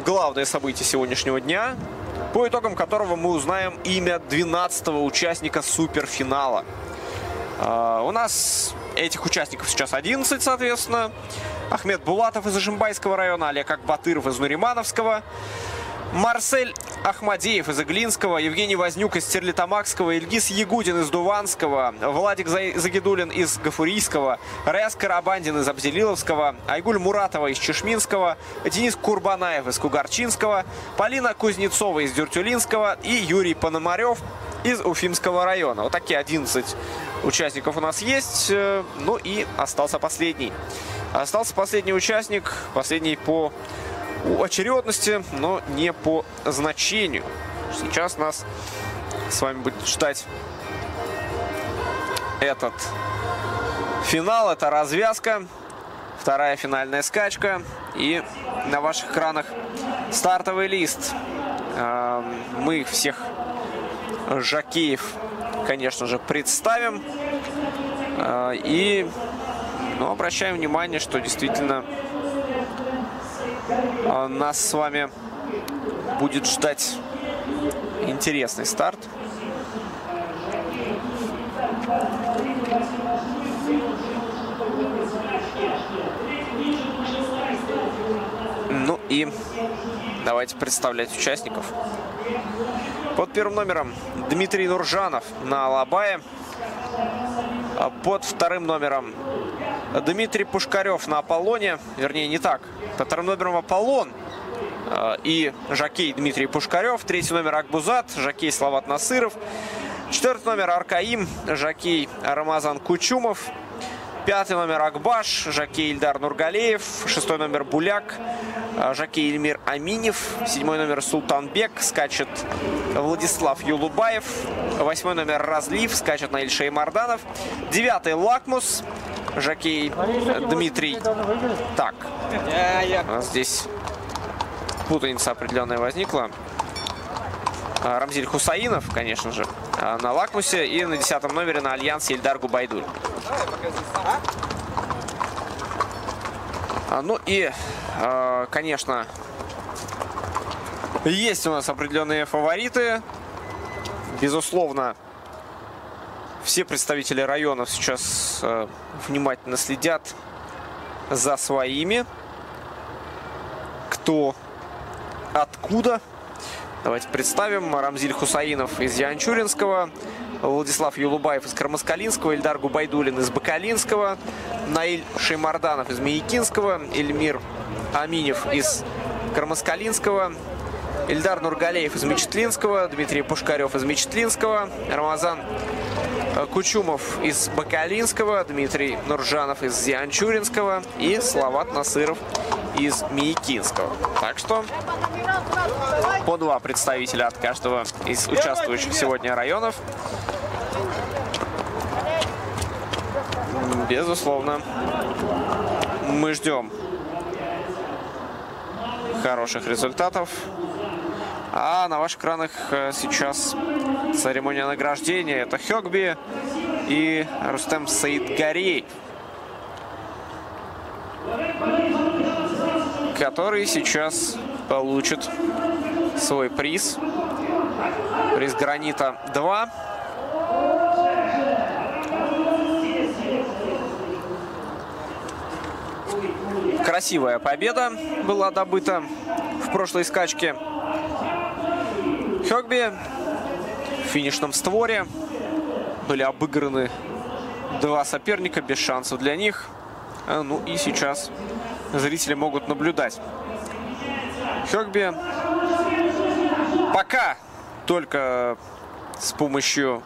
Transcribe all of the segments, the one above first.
главное событие сегодняшнего дня, по итогам которого мы узнаем имя 12-го участника суперфинала. У нас этих участников сейчас 11, соответственно. Ахмед Булатов из Ишимбайского района, Олег Акбатыров из Нуримановского, Марсель Ахмадеев из Иглинского, Евгений Вознюк из Стерлитамакского, Ильгиз Ягудин из Дуванского, Владик Загидулин из Гафурийского, Раяз Карабандин из Абзелиловского, Айгуль Муратова из Чешминского, Денис Курбанаев из Кугарчинского, Полина Кузнецова из Дюртюлинского и Юрий Пономарев из Уфимского района. Вот такие 11 участников у нас есть. Ну и остался последний. Остался последний участник, последний по очередности, но не по значению. Сейчас нас с вами будет ждать этот финал, это развязка, вторая финальная скачка. И на ваших экранах стартовый лист. Мы всех жокеев, конечно же, представим. И обращаем внимание, что действительно нас с вами будет ждать интересный старт. Ну и давайте представлять участников. Под первым номером Дмитрий Нуржанов на Алабае. Под вторым номером Дмитрий Пушкарев на Аполлоне. Вернее, не так. Под вторым номером Аполлон и жокей Дмитрий Пушкарев. Третий номер Акбузат, жокей Слават Насыров. Четвертый номер Аркаим, жокей Рамазан Кучумов. Пятый номер Акбаш, жокей Ильдар Нургалеев. Шестой номер Буляк, жокей Эльмир Аминев. Седьмой номер Султанбек, скачет Владислав Юлубаев. Восьмой номер Разлив, скачет Наиль Шеймарданов. Девятый Лакмус, жокей Дмитрий. Так, у нас здесь путаница определенная возникла. Рамзиль Хусаинов, конечно же, на Лакмусе. И на 10-м номере на Альянсе Ильдар Губайдуль. Ну и, конечно, есть у нас определенные фавориты. Безусловно, все представители районов сейчас внимательно следят за своими. Кто, откуда. Давайте представим. Рамзиль Хусаинов из Янчуринского, Владислав Юлубаев из Кармаскалинского, Ильдар Губайдулин из Бакалинского, Наиль Шеймарданов из Миякинского, Эльмир Аминев из Кармаскалинского, Ильдар Нургалеев из Мечетлинского, Дмитрий Пушкарев из Мечетлинского, Рамазан Кучумов из Бакалинского, Дмитрий Нуржанов из Янчуринского и Слават Насыров из Миякинского. Так что по два представителя от каждого из участвующих сегодня районов. Безусловно, мы ждем хороших результатов. А на ваших экранах сейчас церемония награждения. Это Хёкби и Рустем Саидгариев, который сейчас получит свой приз. Приз Гранита 2. Красивая победа была добыта в прошлой скачке. Хёкби в финишном створе. Были обыграны два соперника без шансов для них. Ну и сейчас зрители могут наблюдать. Хёкби пока только с помощью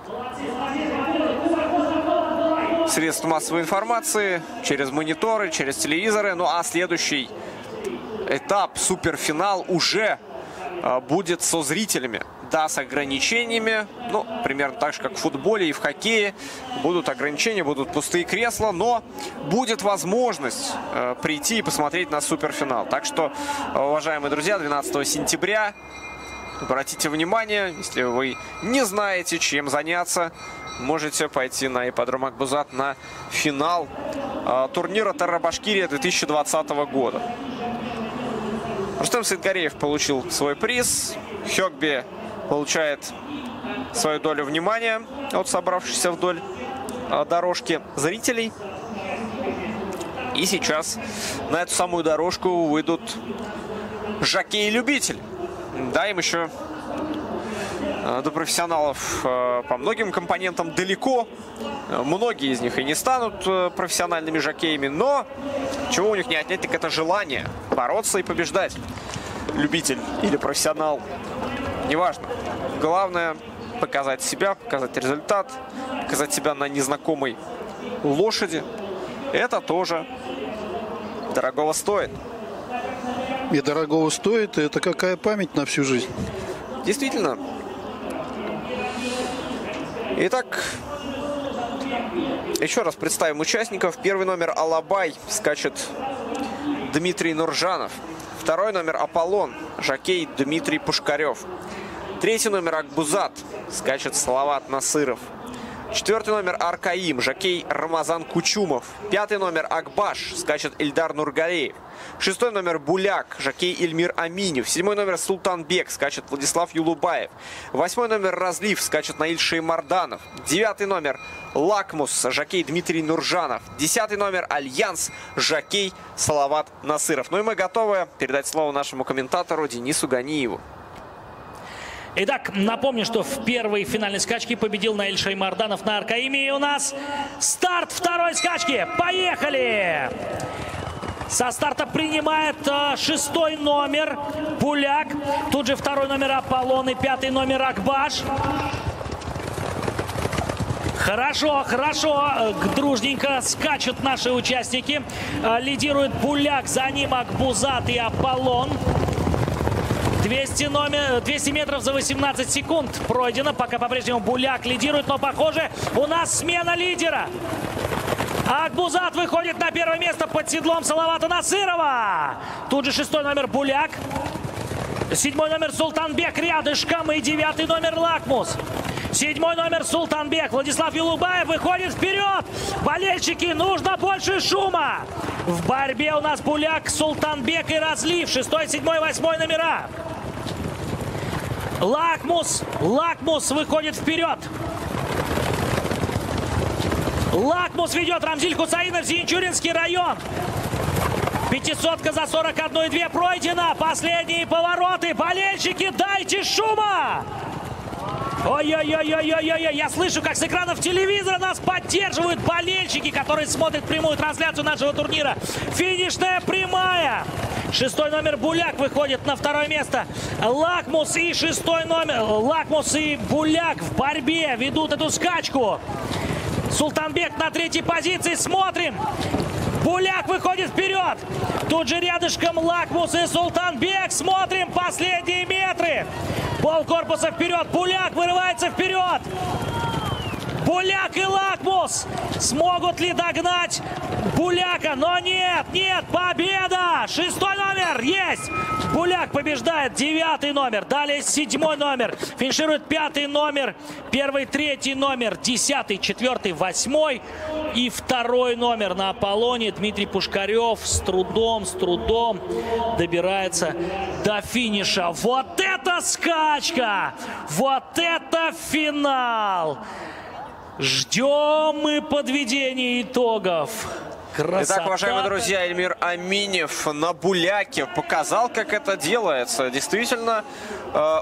средств массовой информации, через мониторы, через телевизоры. Ну а следующий этап, суперфинал, уже будет со зрителями. Да, с ограничениями. Ну, примерно так же, как в футболе и в хоккее. Будут ограничения, будут пустые кресла, но будет возможность прийти и посмотреть на суперфинал. Так что, уважаемые друзья, 12 сентября обратите внимание, если вы не знаете, чем заняться, можете пойти на ипподром Акбузат на финал турнира Терра-Башкирия 2020 года. Рустем Саидгареев получил свой приз. Хёкби получает свою долю внимания от собравшихся вдоль дорожки зрителей. И сейчас на эту самую дорожку выйдут жокей-любитель. Да, им еще до профессионалов по многим компонентам далеко. Многие из них и не станут профессиональными жокеями, но чего у них не отнять, так это желание бороться и побеждать. Любитель или профессионал, неважно. Главное показать себя, показать результат, показать себя на незнакомой лошади. Это тоже дорогого стоит. И дорогого стоит, и это какая память на всю жизнь. Действительно. Итак, еще раз представим участников. Первый номер Алабай, скачет Дмитрий Нуржанов. Второй номер Аполлон, жокей Дмитрий Пушкарев. Третий номер Акбузат, скачет Салават Насыров. Четвертый номер Аркаим, жокей Рамазан Кучумов. Пятый номер Акбаш, скачет Ильдар Нургалеев. Шестой номер Буляк, жокей Ильмир Аминев. Седьмой номер Султанбек, скачет Владислав Юлубаев. Восьмой номер Разлив, скачет Наиль Шеймарданов. Девятый номер Лакмус, жокей Дмитрий Нуржанов. Десятый номер Альянс, жокей Салават Насыров. Ну и мы готовы передать слово нашему комментатору Денису Ганиеву. Итак, напомню, что в первой финальной скачке победил Наиль Шеймарданов на Аркаиме. И у нас старт второй скачки. Поехали! Со старта принимает шестой номер Буляк. Тут же второй номер Аполлон и пятый номер Акбаш. Хорошо, хорошо. Дружненько скачут наши участники. Лидирует Буляк, за ним Акбузат и Аполлон. 200 метров за 18 секунд пройдено. Пока по-прежнему Буляк лидирует, но, похоже, у нас смена лидера. Акбузат выходит на первое место под седлом Салавата Насырова. Тут же шестой номер Буляк. Седьмой номер Султанбек рядышком и девятый номер Лакмус. Седьмой номер Султанбек. Владислав Юлубаев выходит вперед. Болельщики, нужно больше шума. В борьбе у нас Буляк, Султанбек и Разлив. Шестой, седьмой, восьмой номера. Лакмус выходит вперед. Лакмус ведет. Рамзиль Хусаинов, Зинчуринский район. 500-ка за 41,2 пройдена. Последние повороты. Болельщики, дайте шума! Ой-ой-ой-ой-ой-ой, я слышу, как с экранов телевизора нас поддерживают болельщики, которые смотрят прямую трансляцию нашего турнира. Финишная прямая. Шестой номер Буляк выходит на второе место. Лакмус и шестой номер. Лакмус и Буляк в борьбе ведут эту скачку. Султанбек на третьей позиции. Смотрим. Буляк выходит вперед. Тут же рядышком Лакмус и Султанбек. Смотрим последние метры. Полкорпуса вперед. Буляк вырывается вперед. Буляк и Лакмус смогут ли догнать Буляка? Но нет, победа! Шестой номер есть! Буляк побеждает. Девятый номер. Далее седьмой номер. Финиширует пятый номер. Первый, третий номер. 10, 4, 8 и второй номер на Аполлоне. Дмитрий Пушкарев с трудом добирается до финиша. Вот это скачка! Вот это финал! Ждем мы подведения итогов. Красота. Итак, уважаемые друзья, Ильмир Аминев на Буляке показал, как это делается. Действительно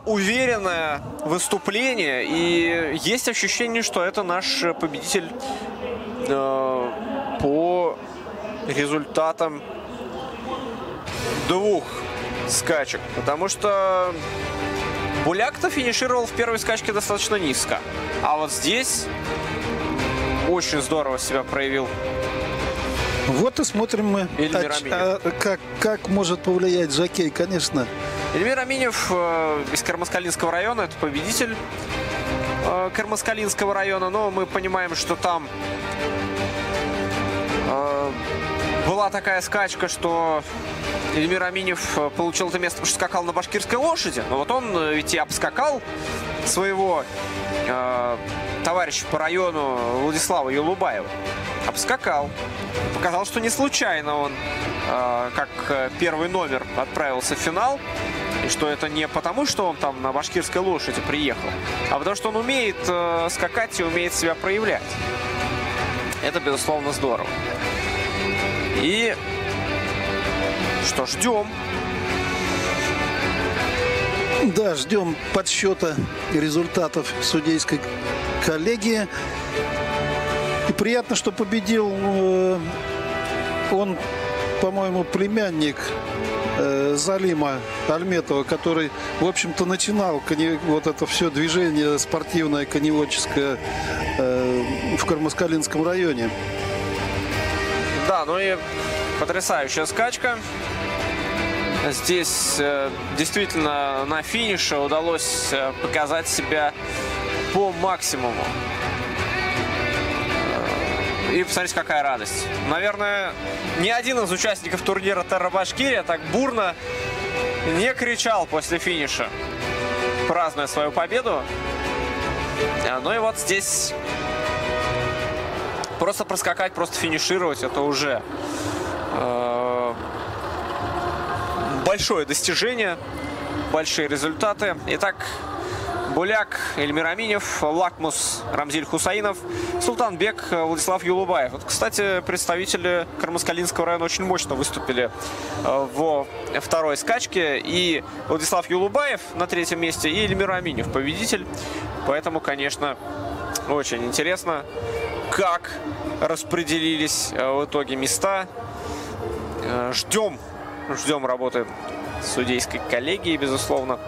уверенное выступление. И есть ощущение, что это наш победитель по результатам двух скачек. Потому что Буляк-то финишировал в первой скачке достаточно низко. А вот здесь очень здорово себя проявил. Вот и смотрим мы, как может повлиять жокей, конечно. Ильмир Аминев из Кармаскалинского района, это победитель Кармаскалинского района. Но мы понимаем, что там была такая скачка, что Ильмир Аминев получил это место, потому что скакал на башкирской лошади. Но вот он ведь и обскакал своего товарища по району Владислава Юлубаева обскакал. Показал, что не случайно он, как первый номер, отправился в финал. И что это не потому, что он там на башкирской лошади приехал, а потому что он умеет скакать и умеет себя проявлять. Это, безусловно, здорово. И что, ждем. Да, ждем подсчета результатов судейской коллегии. И приятно, что победил он, по-моему, племянник Залима Альметова, который, в общем-то, начинал вот это все движение спортивное, коневодческое в Кармаскалинском районе. Да, ну и потрясающая скачка. Здесь действительно на финише удалось показать себя по максимуму. И посмотрите, какая радость. Наверное, ни один из участников турнира Терра Башкирия так бурно не кричал после финиша, празднуя свою победу. Ну и вот здесь просто проскакать, просто финишировать, это уже большое достижение, большие результаты. Итак, Буляк, Эльмир Аминев, Лакмус, Рамзиль Хусаинов, Султанбек, Владислав Юлубаев. Вот, кстати, представители Кармаскалинского района очень мощно выступили во второй скачке. И Владислав Юлубаев на третьем месте, и Эльмир Аминев победитель. Поэтому, конечно, очень интересно, как распределились в итоге места. Ждем работы судейской коллегии, безусловно.